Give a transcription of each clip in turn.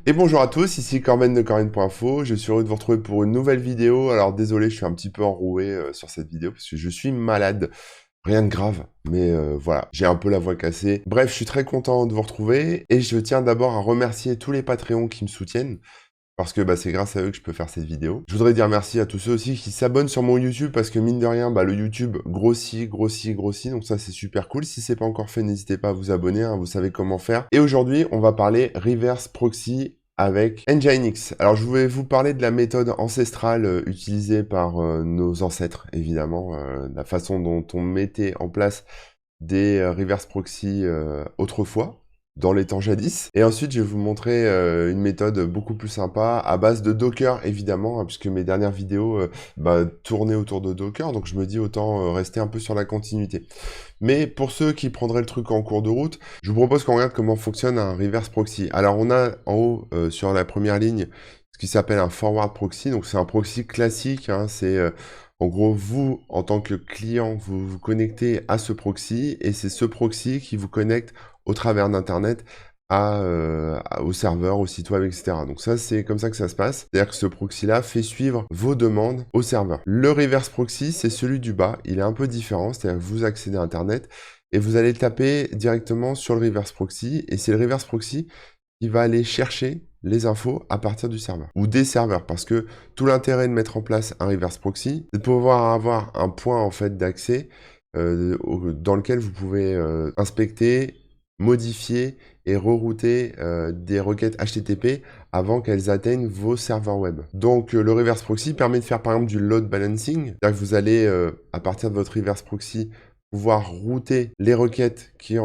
Et bonjour à tous, ici Corben de Corben.info, je suis heureux de vous retrouver pour une nouvelle vidéo. Alors désolé, je suis un petit peu enroué sur cette vidéo parce que je suis malade. Rien de grave, mais voilà, j'ai un peu la voix cassée. Bref, je suis très content de vous retrouver et je tiens d'abord à remercier tous les Patreons qui me soutiennent. Parce que c'est grâce à eux que je peux faire cette vidéo. Je voudrais dire merci à tous ceux aussi qui s'abonnent sur mon YouTube, parce que mine de rien, le YouTube grossit, donc ça c'est super cool. Si c'est pas encore fait, n'hésitez pas à vous abonner, hein, vous savez comment faire. Et aujourd'hui, on va parler reverse proxy avec Nginx. Alors je voulais vous parler de la méthode ancestrale utilisée par nos ancêtres, évidemment, la façon dont on mettait en place des reverse proxy autrefois, dans les temps jadis. Et ensuite, je vais vous montrer une méthode beaucoup plus sympa, à base de Docker, évidemment, hein, puisque mes dernières vidéos tournaient autour de Docker, donc je me dis autant rester un peu sur la continuité. Mais pour ceux qui prendraient le truc en cours de route, je vous propose qu'on regarde comment fonctionne un reverse proxy. Alors, on a en haut, sur la première ligne, ce qui s'appelle un forward proxy, donc c'est un proxy classique, hein, c'est... en gros, vous, en tant que client, vous vous connectez à ce proxy, et c'est ce proxy qui vous connecte au travers d'Internet au serveur, au site web, etc. Donc ça, c'est comme ça que ça se passe. C'est-à-dire que ce proxy-là fait suivre vos demandes au serveur. Le reverse proxy, c'est celui du bas. Il est un peu différent, c'est-à-dire que vous accédez à Internet et vous allez taper directement sur le reverse proxy, et c'est le reverse proxy qui va aller chercher les infos à partir du serveur ou des serveurs, parce que tout l'intérêt de mettre en place un reverse proxy, c'est de pouvoir avoir un point en fait d'accès dans lequel vous pouvez inspecter, modifier et rerouter des requêtes HTTP avant qu'elles atteignent vos serveurs web. Donc le reverse proxy permet de faire par exemple du load balancing, c'est-à-dire que vous allez à partir de votre reverse proxy pouvoir router les requêtes qui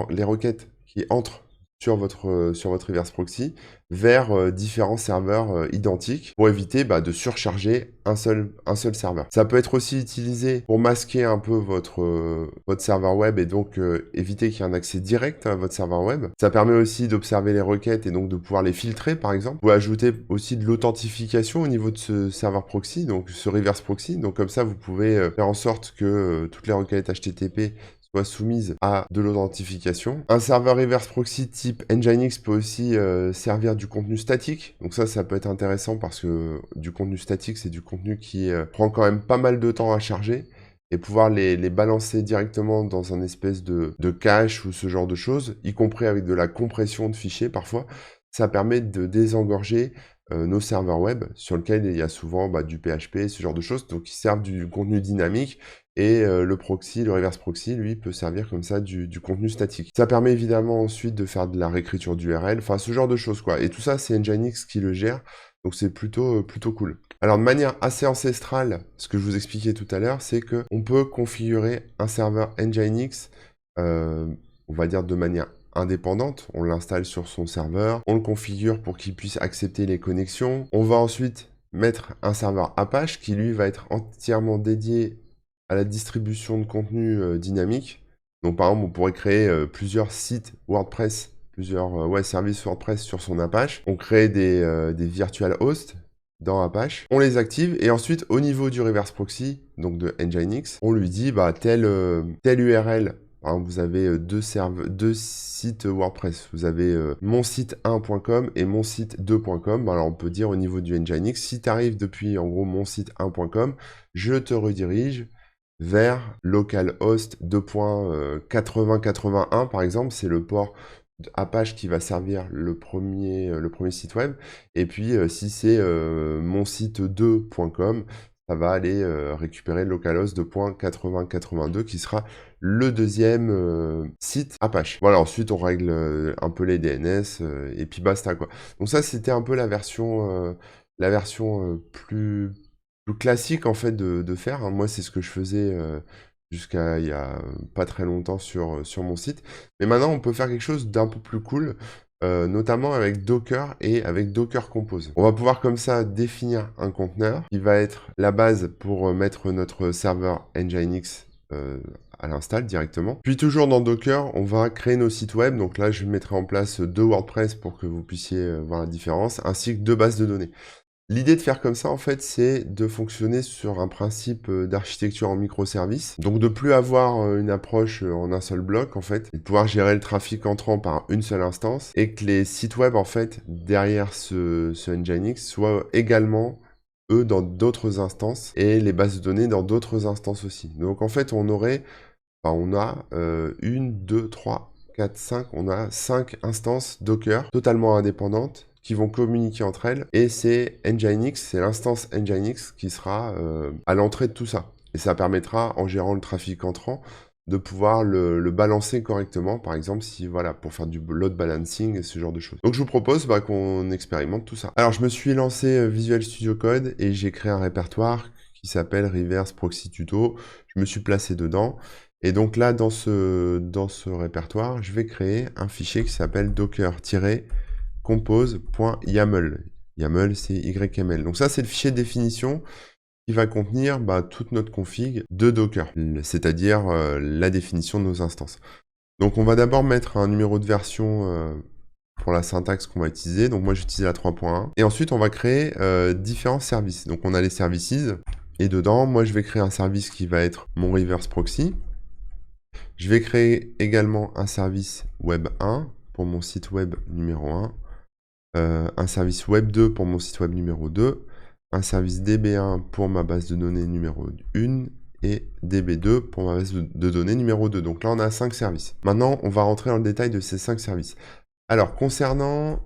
entrent sur votre reverse proxy vers différents serveurs identiques pour éviter de surcharger un seul serveur. Ça peut être aussi utilisé pour masquer un peu votre serveur web et donc éviter qu'il y ait un accès direct à votre serveur web. Ça permet aussi d'observer les requêtes et donc de pouvoir les filtrer par exemple. Vous pouvez ajouter aussi de l'authentification au niveau de ce serveur proxy, donc ce reverse proxy. Donc comme ça, vous pouvez faire en sorte que toutes les requêtes HTTP soit soumise à de l'authentification. Un serveur reverse proxy type Nginx peut aussi servir du contenu statique. Donc ça peut être intéressant parce que du contenu statique, c'est du contenu qui prend quand même pas mal de temps à charger. Et pouvoir les balancer directement dans un espèce de cache ou ce genre de choses, y compris avec de la compression de fichiers parfois, ça permet de désengorger nos serveurs web sur lesquels il y a souvent du PHP, ce genre de choses, donc qui servent du contenu dynamique. Et le proxy, le reverse proxy, lui, peut servir comme ça du contenu statique. Ça permet évidemment ensuite de faire de la réécriture d'URL, enfin ce genre de choses quoi. Et tout ça, c'est Nginx qui le gère, donc c'est plutôt cool. Alors de manière assez ancestrale, ce que je vous expliquais tout à l'heure, c'est qu'on peut configurer un serveur Nginx, on va dire de manière indépendante. On l'installe sur son serveur, on le configure pour qu'il puisse accepter les connexions. On va ensuite mettre un serveur Apache qui lui va être entièrement dédié à la distribution de contenu dynamique. Donc par exemple, on pourrait créer plusieurs sites WordPress, plusieurs services WordPress sur son Apache. On crée des virtual hosts dans Apache. On les active et ensuite, au niveau du reverse proxy, donc de Nginx, on lui dit telle URL. Par exemple, vous avez deux sites WordPress. Vous avez mon site 1.com et mon site 2.com. Alors, on peut dire au niveau du Nginx, si tu arrives depuis, en gros, mon site 1.com, je te redirige vers localhost 2.8081, par exemple. C'est le port Apache qui va servir le premier site web. Et puis, si c'est mon site 2.com, ça va aller récupérer localhost 2.8082 qui sera le deuxième site Apache. Voilà, ensuite on règle un peu les DNS et puis basta quoi. Donc ça c'était un peu la version plus classique en fait de faire, hein. Moi c'est ce que je faisais jusqu'à il y a pas très longtemps sur mon site. Mais maintenant on peut faire quelque chose d'un peu plus cool. Notamment avec Docker et avec Docker Compose. On va pouvoir comme ça définir un conteneur qui va être la base pour mettre notre serveur Nginx à l'install directement. Puis toujours dans Docker, on va créer nos sites web. Donc là, je mettrai en place deux WordPress pour que vous puissiez voir la différence, ainsi que deux bases de données. L'idée de faire comme ça, en fait, c'est de fonctionner sur un principe d'architecture en microservices. Donc de plus avoir une approche en un seul bloc, en fait, et de pouvoir gérer le trafic entrant par une seule instance, et que les sites web, en fait, derrière ce Nginx, soient également, eux, dans d'autres instances, et les bases de données dans d'autres instances aussi. Donc en fait, on a 1, 2, 3, 4, 5, on a 5 instances Docker totalement indépendantes qui vont communiquer entre elles. Et c'est Nginx, c'est l'instance Nginx qui sera à l'entrée de tout ça. Et ça permettra, en gérant le trafic entrant, de pouvoir le balancer correctement, par exemple, si voilà, pour faire du load balancing et ce genre de choses. Donc je vous propose qu'on expérimente tout ça. Alors je me suis lancé Visual Studio Code et j'ai créé un répertoire qui s'appelle Reverse Proxy Tuto. Je me suis placé dedans. Et donc là, dans ce répertoire, je vais créer un fichier qui s'appelle docker-compose.yaml. YAML, c'est YML. Donc ça, c'est le fichier de définition qui va contenir toute notre config de Docker, c'est-à-dire la définition de nos instances. Donc on va d'abord mettre un numéro de version pour la syntaxe qu'on va utiliser. Donc moi, j'utilise la 3.1. Et ensuite, on va créer différents services. Donc on a les services. Et dedans, moi, je vais créer un service qui va être mon reverse proxy. Je vais créer également un service web 1 pour mon site web numéro 1, un service web 2 pour mon site web numéro 2, un service DB1 pour ma base de données numéro 1 et DB2 pour ma base de données numéro 2. Donc là, on a 5 services. Maintenant, on va rentrer dans le détail de ces 5 services. Alors, concernant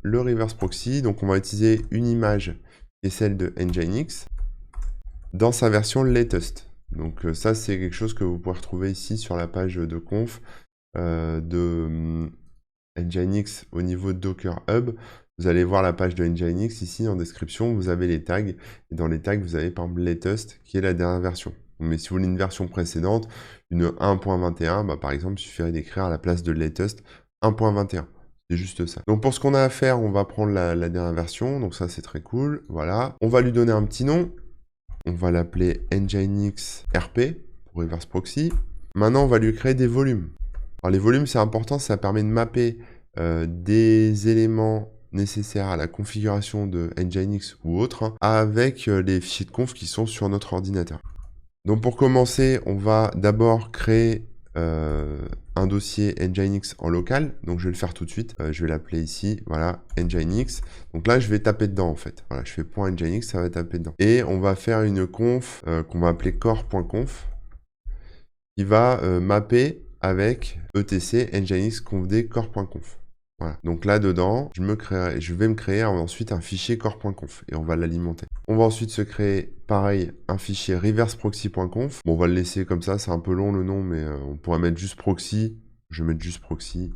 le reverse proxy, donc on va utiliser une image qui est celle de Nginx dans sa version latest. Donc ça, c'est quelque chose que vous pouvez retrouver ici sur la page de conf de Nginx au niveau de Docker Hub. Vous allez voir la page de Nginx ici en description, vous avez les tags. Et dans les tags, vous avez par exemple latest qui est la dernière version. Mais si vous voulez une version précédente, une 1.21, par exemple, il suffirait d'écrire à la place de latest 1.21. C'est juste ça. Donc pour ce qu'on a à faire, on va prendre la dernière version. Donc ça, c'est très cool. Voilà. On va lui donner un petit nom. On va l'appeler Nginx RP pour Reverse Proxy. Maintenant, on va lui créer des volumes. Alors les volumes, c'est important, ça permet de mapper des éléments nécessaires à la configuration de Nginx ou autre avec les fichiers de conf qui sont sur notre ordinateur. Donc pour commencer, on va d'abord créer un dossier Nginx en local. Donc je vais le faire tout de suite. Je vais l'appeler ici, voilà, Nginx. Donc là, je vais taper dedans en fait. Voilà, je fais .nginx, ça va taper dedans. Et on va faire une conf qu'on va appeler core.conf qui va mapper avec etc nginx confd core.conf. Voilà. Donc là dedans, je vais me créer ensuite un fichier core.conf et on va l'alimenter. On va ensuite se créer pareil un fichier reverseproxy.conf. Bon, on va le laisser comme ça, c'est un peu long le nom, mais on pourrait mettre juste proxy. Je vais mettre juste proxy.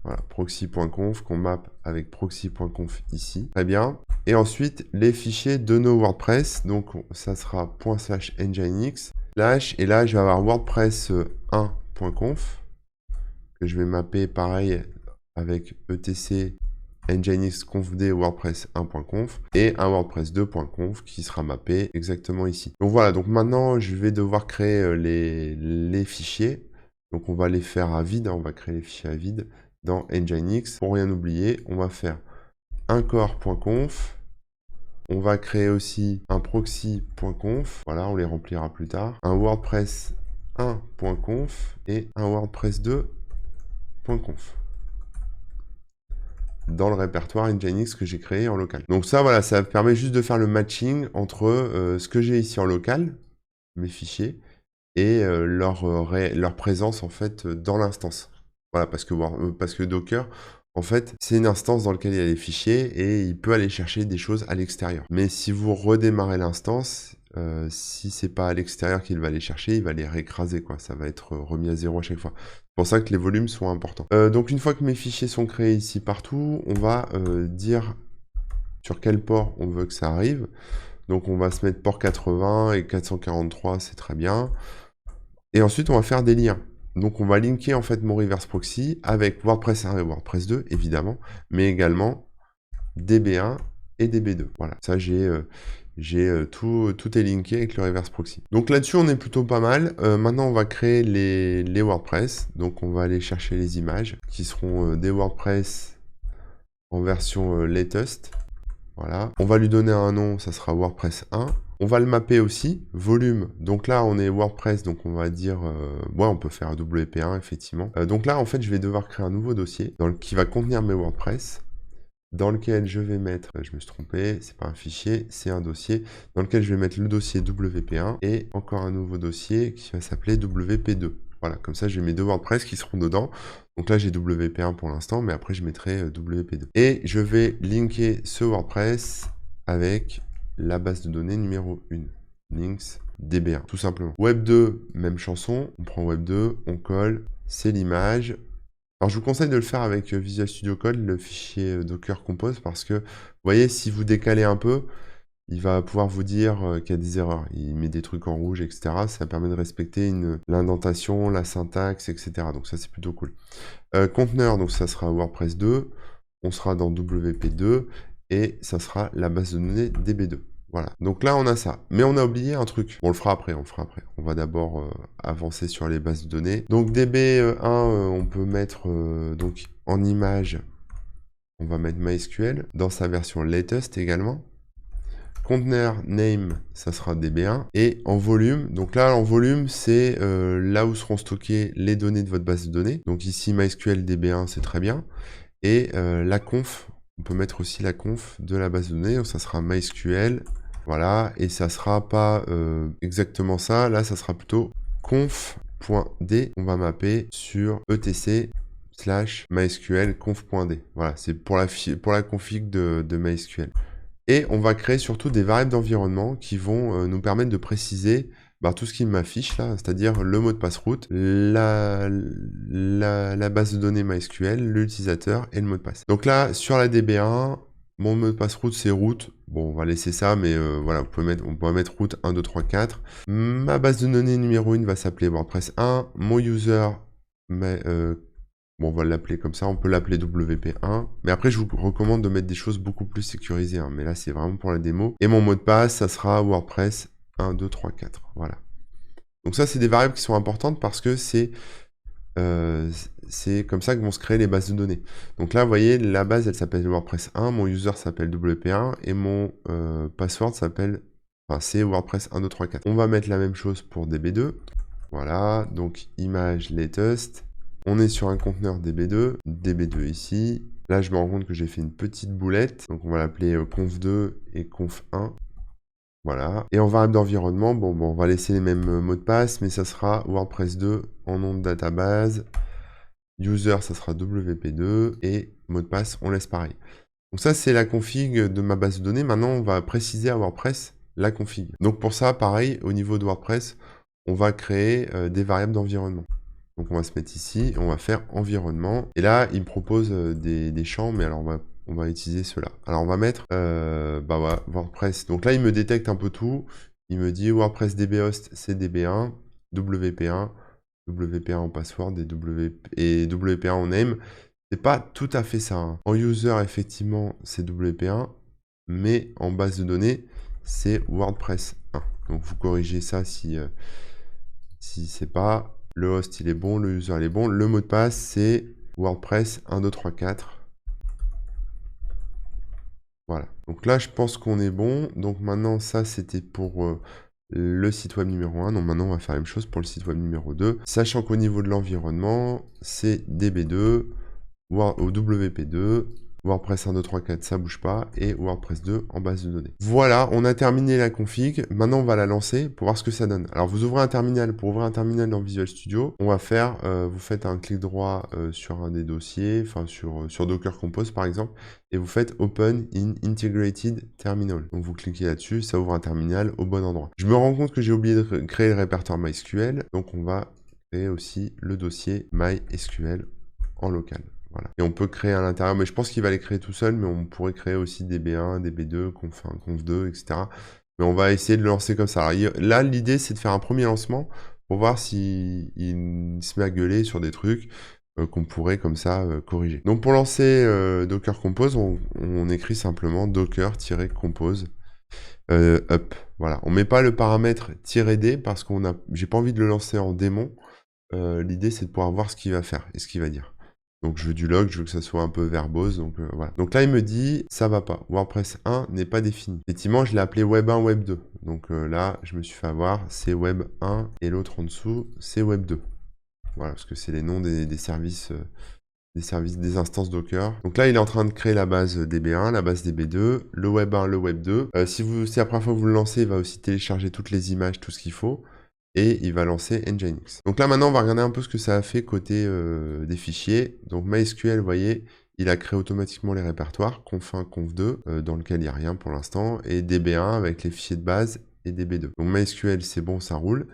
Voilà, proxy.conf qu'on map avec proxy.conf ici. Très bien. Et ensuite, les fichiers de nos WordPress. Donc ça sera ./nginx. Et là, je vais avoir WordPress 1.conf que je vais mapper pareil avec etc nginx confd wordpress 1.conf et un wordpress 2.conf qui sera mappé exactement ici. Donc voilà, donc maintenant je vais devoir créer les fichiers. Donc on va les faire à vide, on va créer les fichiers à vide dans Nginx. Pour rien oublier, on va faire un core.conf. On va créer aussi un proxy.conf, voilà, on les remplira plus tard. Un wordpress 1.conf et un wordpress 2.conf. Dans le répertoire Nginx que j'ai créé en local. Donc ça, voilà, ça permet juste de faire le matching entre ce que j'ai ici en local, mes fichiers, et leur présence en fait dans l'instance. Voilà, parce que Docker, en fait, c'est une instance dans laquelle il y a les fichiers et il peut aller chercher des choses à l'extérieur. Mais si vous redémarrez l'instance, si c'est pas à l'extérieur qu'il va les chercher, il va les réécraser, quoi. Ça va être remis à zéro à chaque fois. C'est pour ça que les volumes sont importants. Donc une fois que mes fichiers sont créés ici partout, on va dire sur quel port on veut que ça arrive. Donc on va se mettre port 80 et 443, c'est très bien. Et ensuite, on va faire des liens. Donc on va linker en fait mon reverse proxy avec WordPress 1 et WordPress 2, évidemment, mais également DB1 et DB2. Voilà, ça tout est linké avec le reverse proxy. Donc là-dessus, on est plutôt pas mal. Maintenant, on va créer les WordPress. Donc on va aller chercher les images qui seront des WordPress en version latest. Voilà. On va lui donner un nom, ça sera WordPress 1. On va le mapper aussi, volume. Donc là, on est WordPress, donc on va dire... ouais, on peut faire WP1, effectivement. Donc là, en fait, je vais devoir créer un nouveau dossier qui va contenir mes WordPress, dans lequel je vais mettre... je me suis trompé, c'est pas un fichier, c'est un dossier, dans lequel je vais mettre le dossier WP1 et encore un nouveau dossier qui va s'appeler WP2. Voilà, comme ça, j'ai mes deux WordPress qui seront dedans. Donc là, j'ai WP1 pour l'instant, mais après, je mettrai WP2. Et je vais linker ce WordPress avec la base de données numéro 1. Links DB1, tout simplement. Web2, même chanson. On prend Web2, on colle, c'est l'image. Alors, je vous conseille de le faire avec Visual Studio Code, le fichier Docker Compose, parce que, vous voyez, si vous décalez un peu, il va pouvoir vous dire qu'il y a des erreurs. Il met des trucs en rouge, etc. Ça permet de respecter l'indentation, la syntaxe, etc. Donc ça, c'est plutôt cool. Conteneur, donc ça sera WordPress 2. On sera dans WP2 et ça sera la base de données DB2. Voilà. Donc là, on a ça. Mais on a oublié un truc. On le fera après, On va d'abord avancer sur les bases de données. Donc DB1, on peut mettre donc en image, on va mettre MySQL dans sa version latest également. Conteneur name, ça sera DB1. Et en volume, donc là, en volume, c'est là où seront stockées les données de votre base de données. Donc ici, MySQL DB1, c'est très bien. Et la conf, on peut mettre aussi la conf de la base de données. Donc ça sera MySQL, voilà. Et ça sera pas exactement ça. Là, ça sera plutôt conf.d. On va mapper sur etc/MySQL conf.d. Voilà, c'est pour la config de MySQL. Et on va créer surtout des variables d'environnement qui vont nous permettre de préciser tout ce qui m'affiche là, c'est-à-dire le mot de passe route, la base de données MySQL, l'utilisateur et le mot de passe. Donc là, sur la DB1, mon mot de passe route, c'est route. Bon, on va laisser ça, mais voilà, on peut mettre route 1, 2, 3, 4. Ma base de données numéro 1 va s'appeler WordPress 1. Mon user, bon, on va l'appeler comme ça, on peut l'appeler WP1. Mais après, je vous recommande de mettre des choses beaucoup plus sécurisées. Hein. Mais là, c'est vraiment pour la démo. Et mon mot de passe, ça sera WordPress 1, 2, 3, 4. Voilà. Donc ça, c'est des variables qui sont importantes parce que c'est comme ça que vont se créer les bases de données. Donc là, vous voyez, la base, elle s'appelle WordPress 1. Mon user s'appelle WP1. Et mon password s'appelle... Enfin, c'est WordPress 1, 2, 3, 4. On va mettre la même chose pour DB2. Voilà. Donc, image latest. On est sur un conteneur DB2, DB2 ici. Là, je me rends compte que j'ai fait une petite boulette. Donc, on va l'appeler conf2 et conf1. Voilà. Et en variable d'environnement, bon, on va laisser les mêmes mots de passe, mais ça sera WordPress 2 en nom de database. User, ça sera WP2. Et mot de passe, on laisse pareil. Donc ça, c'est la config de ma base de données. Maintenant, on va préciser à WordPress la config. Donc pour ça, pareil, au niveau de WordPress, on va créer des variables d'environnement. Donc on va se mettre ici, on va faire environnement. Et là, il me propose des champs, mais alors on va utiliser ceux-là. Alors on va mettre voilà, WordPress. Donc là, il me détecte un peu tout. Il me dit WordPress DBhost, c'est DB1, WP1, WP1 en password et WP1 en name. C'est pas tout à fait ça. Hein. En user, effectivement, c'est WP1, mais en base de données, c'est WordPress 1. Donc vous corrigez ça si c'est pas... Le host, il est bon, le user, il est bon. Le mot de passe, c'est WordPress 1, 2, 3, 4. Voilà. Donc là, je pense qu'on est bon. Donc maintenant, ça, c'était pour le site web numéro 1. Donc maintenant, on va faire la même chose pour le site web numéro 2. Sachant qu'au niveau de l'environnement, c'est DB2, WP2, WordPress 1, 2, 3, 4, ça bouge pas, et WordPress 2 en base de données. Voilà, on a terminé la config. Maintenant, on va la lancer pour voir ce que ça donne. Alors, vous ouvrez un terminal. Pour ouvrir un terminal dans Visual Studio, on va faire, vous faites un clic droit sur un des dossiers, enfin sur Docker Compose par exemple, et vous faites Open in Integrated Terminal. Donc, vous cliquez là-dessus, ça ouvre un terminal au bon endroit. Je me rends compte que j'ai oublié de créer le répertoire MySQL, donc on va créer aussi le dossier MySQL en local. Voilà. Et on peut créer à l'intérieur, mais je pense qu'il va les créer tout seul, mais on pourrait créer aussi DB1, DB2, conf1, conf2, etc. Mais on va essayer de le lancer comme ça. Alors, là, l'idée, c'est de faire un premier lancement pour voir s'il se met à gueuler sur des trucs qu'on pourrait comme ça corriger. Donc pour lancer Docker Compose, on écrit simplement docker-compose up. Voilà. On met pas le paramètre -d parce j'ai pas envie de le lancer en démon. L'idée, c'est de pouvoir voir ce qu'il va faire et ce qu'il va dire. Donc je veux du log, je veux que ça soit un peu verbose, donc voilà. Donc là il me dit ça va pas, WordPress 1 n'est pas défini. Effectivement je l'ai appelé Web 1, Web 2. Donc là je me suis fait avoir, c'est Web 1 et l'autre en dessous c'est Web 2. Voilà, parce que c'est les noms des services, des instances Docker. Donc là il est en train de créer la base DB1, la base DB2, le Web 1, le Web 2. Si c'est la première fois que vous le lancez, il va aussi télécharger toutes les images, tout ce qu'il faut. Et il va lancer Nginx. Donc là, maintenant, on va regarder un peu ce que ça a fait côté des fichiers. Donc MySQL, vous voyez, il a créé automatiquement les répertoires, conf1, conf2, dans lequel il n'y a rien pour l'instant, et DB1 avec les fichiers de base et DB2. Donc MySQL, c'est bon, ça roule.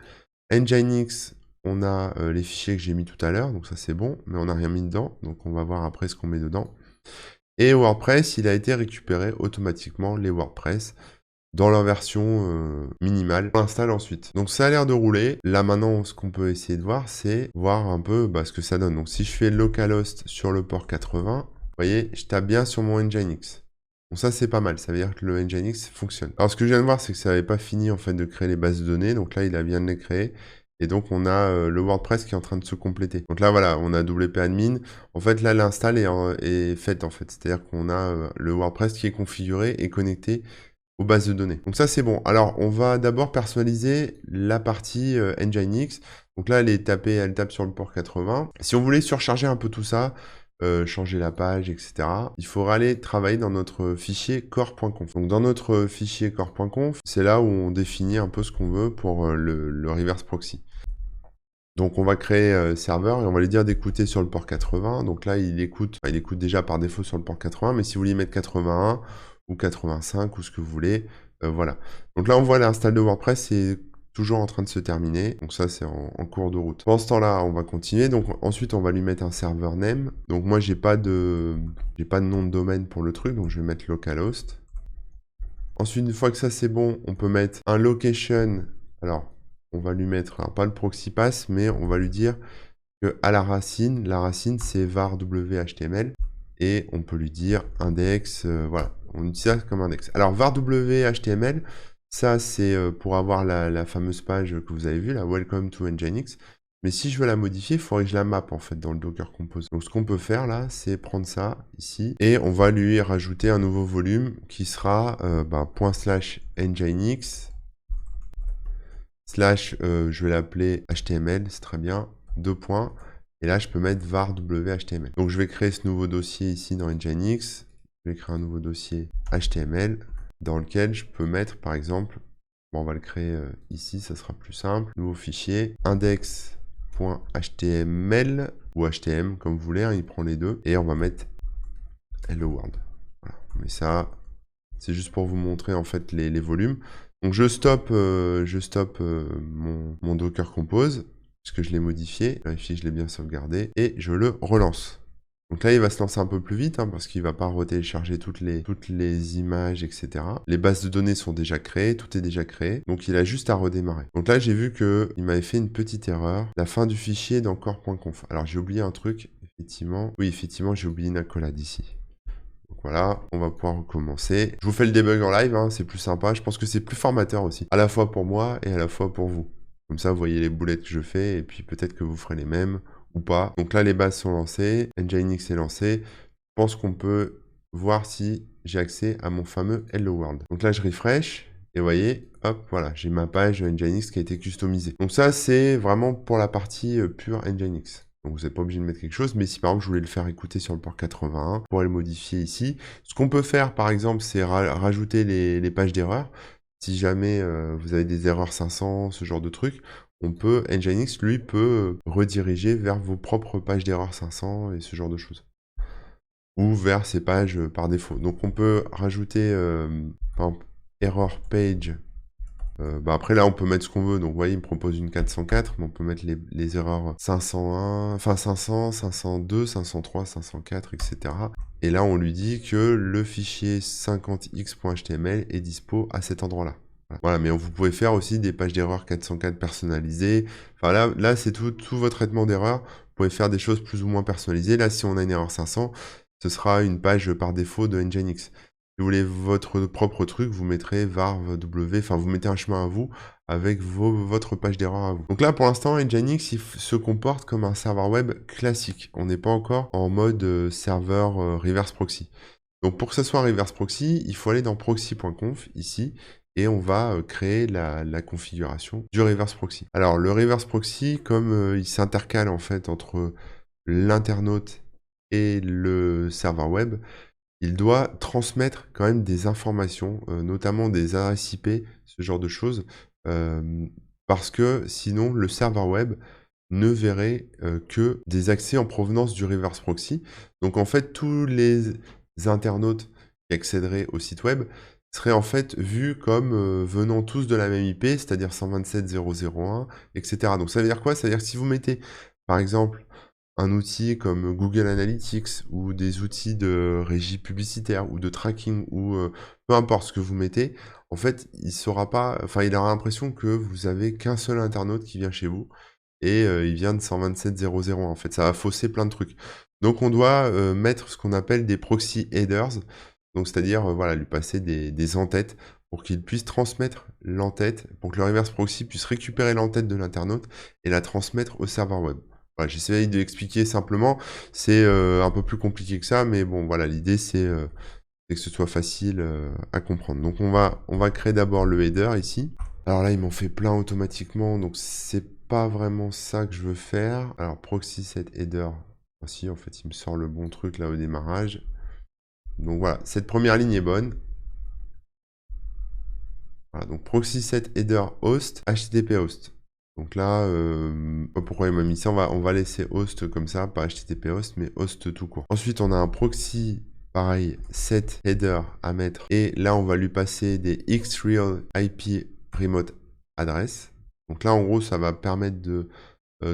Nginx, on a les fichiers que j'ai mis tout à l'heure, donc ça c'est bon, mais on n'a rien mis dedans, donc on va voir après ce qu'on met dedans. Et WordPress, il a été récupéré automatiquement, les WordPress, dans leur version minimale. On l'installe ensuite. Donc ça a l'air de rouler. Là maintenant, ce qu'on peut essayer de voir, c'est voir un peu ce que ça donne. Donc si je fais localhost sur le port 80, vous voyez, je tape bien sur mon Nginx. Donc ça c'est pas mal, ça veut dire que le Nginx fonctionne. Alors ce que je viens de voir, c'est que ça n'avait pas fini en fait de créer les bases de données. Donc là, il vient de les créer. Et donc on a le WordPress qui est en train de se compléter. Donc là voilà, on a WP admin. En fait là l'install est faite en fait. C'est-à-dire qu'on a le WordPress qui est configuré et connecté aux bases de données. Donc ça c'est bon. Alors on va d'abord personnaliser la partie Nginx. Donc là elle tape sur le port 80. Si on voulait surcharger un peu tout ça, changer la page, etc., il faudra aller travailler dans notre fichier core.conf. Donc dans notre fichier core.conf, c'est là où on définit un peu ce qu'on veut pour le reverse proxy. Donc on va créer serveur et on va lui dire d'écouter sur le port 80. Donc là il écoute déjà par défaut sur le port 80, mais si vous voulez mettre 81 ou 85 ou ce que vous voulez, voilà. Donc là on voit l'install de WordPress est toujours en train de se terminer, donc ça c'est en cours de route. Pendant ce temps-là on va continuer, donc ensuite on va lui mettre un serveur name. Donc moi j'ai pas de nom de domaine pour le truc, donc je vais mettre localhost. Ensuite une fois que ça c'est bon, on peut mettre un location. Alors on va lui mettre, alors pas le proxy pass, mais on va lui dire que à la racine c'est var w.html et on peut lui dire index, voilà, on utilise ça comme index. Alors var w.html, ça c'est pour avoir la fameuse page que vous avez vue, la welcome to Nginx. Mais si je veux la modifier, il faudrait que je la mappe en fait dans le Docker Compose. Donc ce qu'on peut faire là, c'est prendre ça ici et on va lui rajouter un nouveau volume qui sera ./nginx slash, je vais l'appeler HTML, c'est très bien, 2 points, et là je peux mettre var w.html. Donc je vais créer ce nouveau dossier ici dans Nginx, je vais créer un nouveau dossier HTML, dans lequel je peux mettre par exemple, bon, on va le créer ici, ça sera plus simple, nouveau fichier, index.html, ou htm comme vous voulez, hein, il prend les deux, et on va mettre hello world. Voilà, mais ça, c'est juste pour vous montrer en fait les volumes. Donc je stoppe mon Docker Compose, puisque je l'ai modifié, vérifier que je l'ai bien sauvegardé, et je le relance. Donc là, il va se lancer un peu plus vite, hein, parce qu'il ne va pas retélécharger toutes les images, etc. Les bases de données sont déjà créées, tout est déjà créé, donc il a juste à redémarrer. Donc là, j'ai vu qu'il m'avait fait une petite erreur, la fin du fichier dans core.conf. Alors j'ai oublié un truc, effectivement. Oui, effectivement, j'ai oublié une accolade ici. Donc voilà, on va pouvoir recommencer. Je vous fais le debug en live, hein, c'est plus sympa. Je pense que c'est plus formateur aussi, à la fois pour moi et à la fois pour vous. Comme ça, vous voyez les boulettes que je fais, et puis peut-être que vous ferez les mêmes ou pas. Donc là, les bases sont lancées, Nginx est lancé. Je pense qu'on peut voir si j'ai accès à mon fameux Hello World. Donc là, je refresh, et vous voyez, hop, voilà, j'ai ma page Nginx qui a été customisée. Donc ça, c'est vraiment pour la partie pure Nginx. Donc vous n'êtes pas obligé de mettre quelque chose, mais si par exemple je voulais le faire écouter sur le port 81, je pourrais le modifier ici. Ce qu'on peut faire par exemple, c'est rajouter les pages d'erreur. Si jamais vous avez des erreurs 500, ce genre de truc, Nginx lui peut rediriger vers vos propres pages d'erreur 500 et ce genre de choses. Ou vers ces pages par défaut. Donc on peut rajouter par exemple error page. Après là on peut mettre ce qu'on veut, donc vous voyez il me propose une 404, mais on peut mettre les erreurs 501, enfin 500, 502, 503, 504, etc. Et là on lui dit que le fichier 50x.html est dispo à cet endroit-là. Voilà, mais vous pouvez faire aussi des pages d'erreur 404 personnalisées. Enfin là c'est tout votre traitement d'erreur. Vous pouvez faire des choses plus ou moins personnalisées. Là si on a une erreur 500, ce sera une page par défaut de Nginx. Si vous voulez votre propre truc, vous mettrez varv w, enfin vous mettez un chemin à vous avec votre page d'erreur à vous. Donc là, pour l'instant, Nginx il se comporte comme un serveur web classique. On n'est pas encore en mode serveur reverse proxy. Donc pour que ce soit un reverse proxy, il faut aller dans proxy.conf ici, et on va créer la configuration du reverse proxy. Alors le reverse proxy, comme il s'intercale en fait entre l'internaute et le serveur web, il doit transmettre quand même des informations, notamment des adresses IP, ce genre de choses, parce que sinon le serveur web ne verrait que des accès en provenance du reverse proxy. Donc en fait, tous les internautes qui accéderaient au site web seraient en fait vus comme venant tous de la même IP, c'est-à-dire 127.0.0.1, etc. Donc ça veut dire quoi? Ça veut dire que si vous mettez, par exemple, un outil comme Google Analytics ou des outils de régie publicitaire ou de tracking ou peu importe ce que vous mettez, en fait, il saura pas, enfin, il aura l'impression que vous avez qu'un seul internaute qui vient chez vous et il vient de 127.0.0. En fait, ça va fausser plein de trucs. Donc, on doit mettre ce qu'on appelle des proxy headers, donc c'est-à-dire voilà, lui passer des entêtes pour qu'il puisse transmettre l'entête, pour que le reverse proxy puisse récupérer l'entête de l'internaute et la transmettre au serveur web. Voilà, j'essaie d'expliquer simplement, c'est un peu plus compliqué que ça, mais bon, voilà, l'idée c'est que ce soit facile à comprendre. Donc on va créer d'abord le header ici. Alors là, ils m'ont fait plein automatiquement, donc c'est pas vraiment ça que je veux faire. Alors proxy set header, ah, si en fait il me sort le bon truc là au démarrage. Donc voilà, cette première ligne est bonne. Voilà, donc proxy set header host, HTTP host. Donc là, pourquoi il m'a mis ça, on va laisser host comme ça, pas HTTP host, mais host tout court. Ensuite, on a un proxy, pareil, set header à mettre. Et là, on va lui passer des xreal IP remote address. Donc là, en gros, ça va permettre de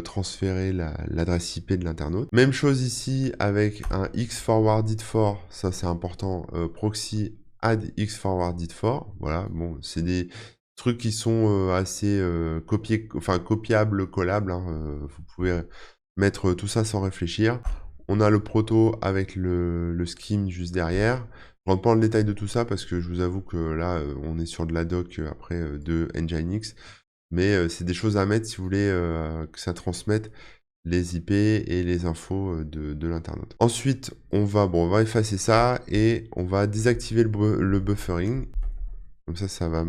transférer l'adresse IP de l'internaute. Même chose ici avec un xforwarded for, ça c'est important, proxy add xforwarded for. Voilà, bon, c'est des trucs qui sont assez copiables, collables. Hein, vous pouvez mettre tout ça sans réfléchir. On a le proto avec le scheme juste derrière. Je rentre pas dans le détail de tout ça parce que je vous avoue que là, on est sur de la doc après de Nginx. Mais c'est des choses à mettre si vous voulez que ça transmette les IP et les infos de l'internaute. Ensuite, on va effacer ça et on va désactiver le buffering. Comme ça va...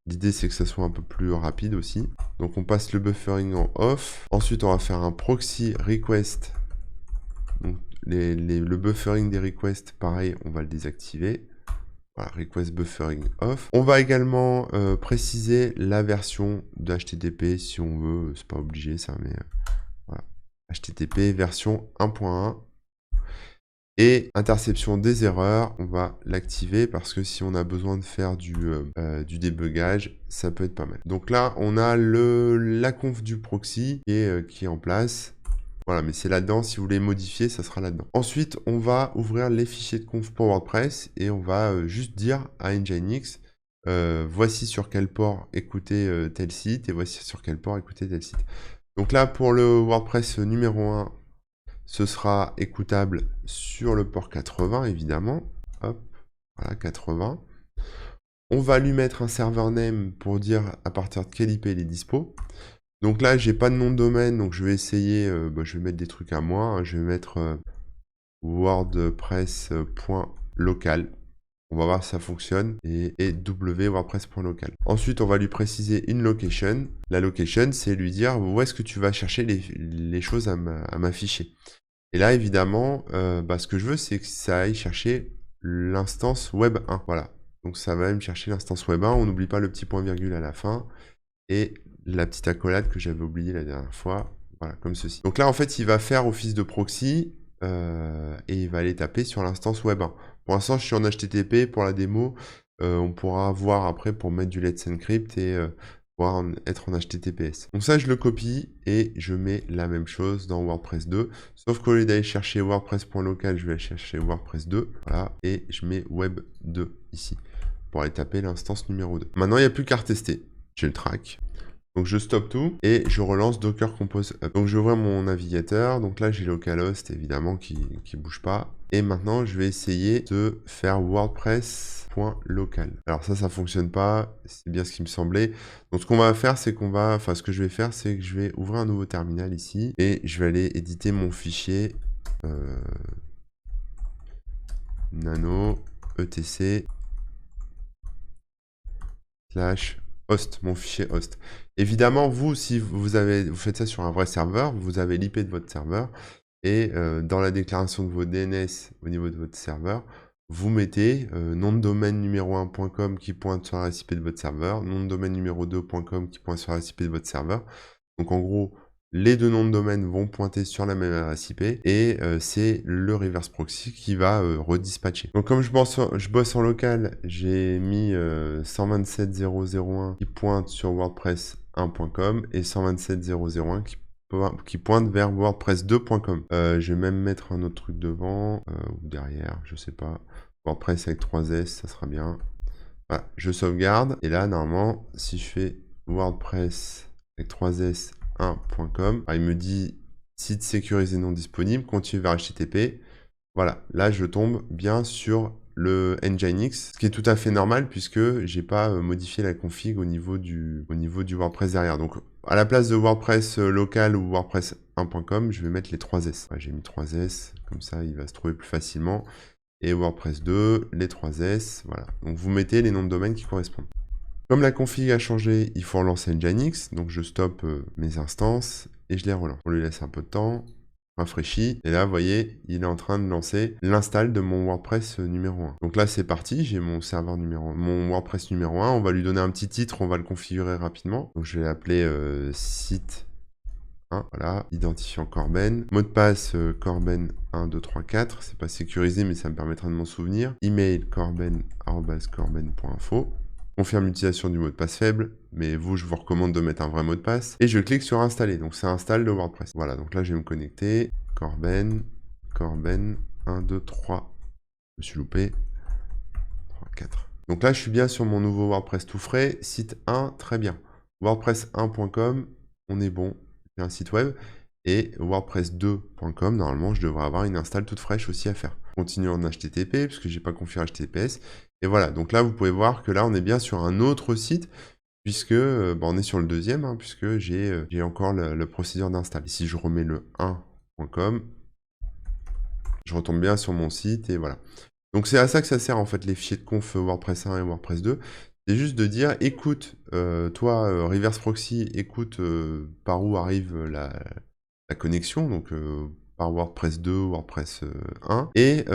L'idée, c'est que ça soit un peu plus rapide aussi. Donc, on passe le buffering en off. Ensuite, on va faire un proxy request. Donc, le buffering des requests, pareil, on va le désactiver. Voilà, request buffering off. On va également préciser la version de HTTP si on veut. C'est pas obligé ça, mais voilà. HTTP version 1.1. Et interception des erreurs, on va l'activer parce que si on a besoin de faire du débugage, ça peut être pas mal. Donc là, on a la conf du proxy qui est en place. Voilà, mais c'est là-dedans. Si vous voulez modifier, ça sera là-dedans. Ensuite, on va ouvrir les fichiers de conf pour WordPress et on va juste dire à Nginx, voici sur quel port écouter tel site et voici sur quel port écouter tel site. Donc là, pour le WordPress numéro 1, ce sera écoutable sur le port 80, évidemment. Hop, voilà, 80. On va lui mettre un server name pour dire à partir de quelle IP il est dispo. Donc là, j'ai pas de nom de domaine, donc je vais essayer, je vais mettre des trucs à moi. Hein, je vais mettre wordpress.local. On va voir si ça fonctionne. Et wordpress.local. Ensuite, on va lui préciser une location. La location, c'est lui dire où est-ce que tu vas chercher les choses à m'afficher. Et là, évidemment, ce que je veux, c'est que ça aille chercher l'instance web 1. Voilà. Donc ça va me chercher l'instance web 1. On n'oublie pas le petit point virgule à la fin. Et la petite accolade que j'avais oubliée la dernière fois. Voilà, comme ceci. Donc là, en fait, il va faire office de proxy et il va aller taper sur l'instance web 1. Pour l'instant, je suis en HTTP pour la démo. On pourra voir après pour mettre du Let's Encrypt et pouvoir être en HTTPS. Donc ça, je le copie et je mets la même chose dans WordPress 2. Sauf qu'au lieu d'aller chercher wordpress.local, je vais aller chercher WordPress 2. Voilà, et je mets web 2 ici pour aller taper l'instance numéro 2. Maintenant, il n'y a plus qu'à retester. J'ai le track. Donc je stoppe tout et je relance Docker Compose Up. Donc je vais ouvrir mon navigateur. Donc là j'ai localhost évidemment qui bouge pas. Et maintenant je vais essayer de faire WordPress.local. Alors ça fonctionne pas. C'est bien ce qui me semblait. Donc ce qu'on va faire c'est ce que je vais faire c'est que je vais ouvrir un nouveau terminal ici et je vais aller éditer mon fichier nano etc / host, mon fichier host. Évidemment, vous, si vous faites ça sur un vrai serveur, vous avez l'IP de votre serveur, et dans la déclaration de vos DNS au niveau de votre serveur, vous mettez nom de domaine numéro 1.com qui pointe sur la IP de votre serveur, nom de domaine numéro 2.com qui pointe sur la IP de votre serveur. Donc en gros, les deux noms de domaine vont pointer sur la même adresse IP et c'est le reverse proxy qui va redispatcher. Donc comme je bosse en local, j'ai mis 127.0.0.1 qui pointe sur WordPress 1.com et 127.0.0.1 qui pointe vers WordPress2.com. Je vais même mettre un autre truc devant ou derrière, je sais pas. WordPress avec 3S, ça sera bien. Voilà, je sauvegarde et là normalement, si je fais WordPress avec 3S 1.com. Il me dit site sécurisé non disponible, continue vers HTTP. Voilà, là je tombe bien sur le Nginx, ce qui est tout à fait normal puisque j'ai pas modifié la config au niveau du WordPress derrière. Donc à la place de WordPress local ou WordPress 1.com, je vais mettre les 3S. J'ai mis 3S, comme ça il va se trouver plus facilement. Et WordPress 2, les 3S, voilà. Donc vous mettez les noms de domaine qui correspondent. Comme la config a changé, il faut relancer Nginx, donc je stoppe mes instances et je les relance. On lui laisse un peu de temps, rafraîchit, et là, vous voyez, il est en train de lancer l'install de mon WordPress numéro 1. Donc là, c'est parti, j'ai mon serveur mon WordPress numéro 1, on va lui donner un petit titre, on va le configurer rapidement. Donc je vais l'appeler site 1, voilà, identifiant Corben, mot de passe Corben 1, 2, 3, 4, c'est pas sécurisé, mais ça me permettra de m'en souvenir. Email corben@corben.info. Confirme l'utilisation du mot de passe faible, mais vous, je vous recommande de mettre un vrai mot de passe. Et je clique sur installer, donc ça installe le WordPress. Voilà, donc là, je vais me connecter. Corben, 1, 2, 3. Je me suis loupé. 3, 4. Donc là, je suis bien sur mon nouveau WordPress tout frais. Site 1, très bien. WordPress1.com, on est bon. J'ai un site web. Et WordPress2.com, normalement, je devrais avoir une install toute fraîche aussi à faire. Continue en HTTP, puisque j'ai pas configuré HTTPS. Et voilà, donc là, vous pouvez voir que là, on est bien sur un autre site, puisque on est sur le deuxième, hein, puisque j'ai encore le procédure d'install. Si je remets le 1.com, je retombe bien sur mon site, et voilà. Donc c'est à ça que ça sert, en fait, les fichiers de conf WordPress 1 et WordPress 2. C'est juste de dire, écoute, toi, reverse proxy, écoute par où arrive la connexion, donc par WordPress 2, WordPress 1, et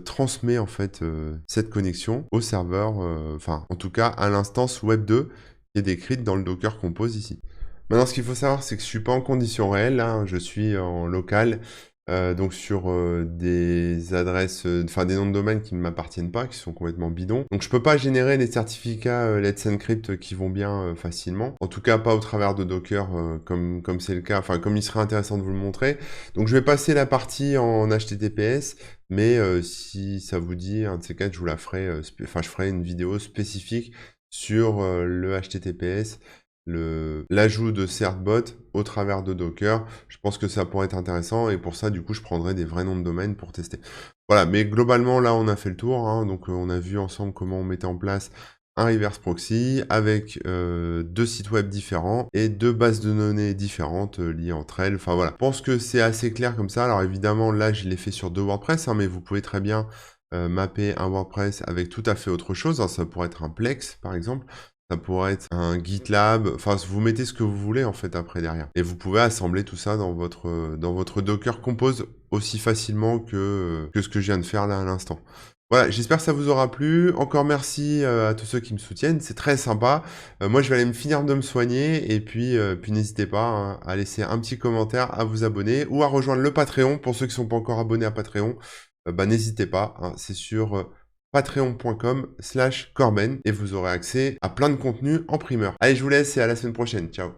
transmet en fait cette connexion au serveur, enfin en tout cas à l'instance web 2 qui est décrite dans le Docker Compose ici. Maintenant, ce qu'il faut savoir, c'est que je suis pas en condition réelle, hein, je suis en local, donc sur des adresses, enfin des noms de domaine qui ne m'appartiennent pas, qui sont complètement bidons. Donc je peux pas générer les certificats Let's Encrypt qui vont bien facilement. En tout cas, pas au travers de Docker comme c'est le cas, enfin comme il serait intéressant de vous le montrer. Donc je vais passer la partie en HTTPS, mais si ça vous dit, un de ces quatre, je vous la ferai, enfin je ferai une vidéo spécifique sur le HTTPS, l'ajout de certbot au travers de Docker. Je pense que ça pourrait être intéressant et pour ça, du coup, je prendrai des vrais noms de domaine pour tester. Voilà, mais globalement, là, on a fait le tour. Hein, donc, on a vu ensemble comment on mettait en place un reverse proxy avec deux sites web différents et deux bases de données différentes liées entre elles. Enfin, voilà. Je pense que c'est assez clair comme ça. Alors, évidemment, là, je l'ai fait sur deux WordPress, hein, mais vous pouvez très bien mapper un WordPress avec tout à fait autre chose. Hein, ça pourrait être un Plex, par exemple. Ça pourrait être un GitLab, enfin vous mettez ce que vous voulez en fait après derrière. Et vous pouvez assembler tout ça dans votre Docker Compose aussi facilement que ce que je viens de faire là à l'instant. Voilà, j'espère que ça vous aura plu. Encore merci à tous ceux qui me soutiennent, c'est très sympa. Moi je vais aller me finir de me soigner et puis n'hésitez pas hein, à laisser un petit commentaire, à vous abonner ou à rejoindre le Patreon. Pour ceux qui ne sont pas encore abonnés à Patreon, n'hésitez pas, hein, c'est sur patreon.com/corben et vous aurez accès à plein de contenus en primeur. Allez, je vous laisse et à la semaine prochaine. Ciao.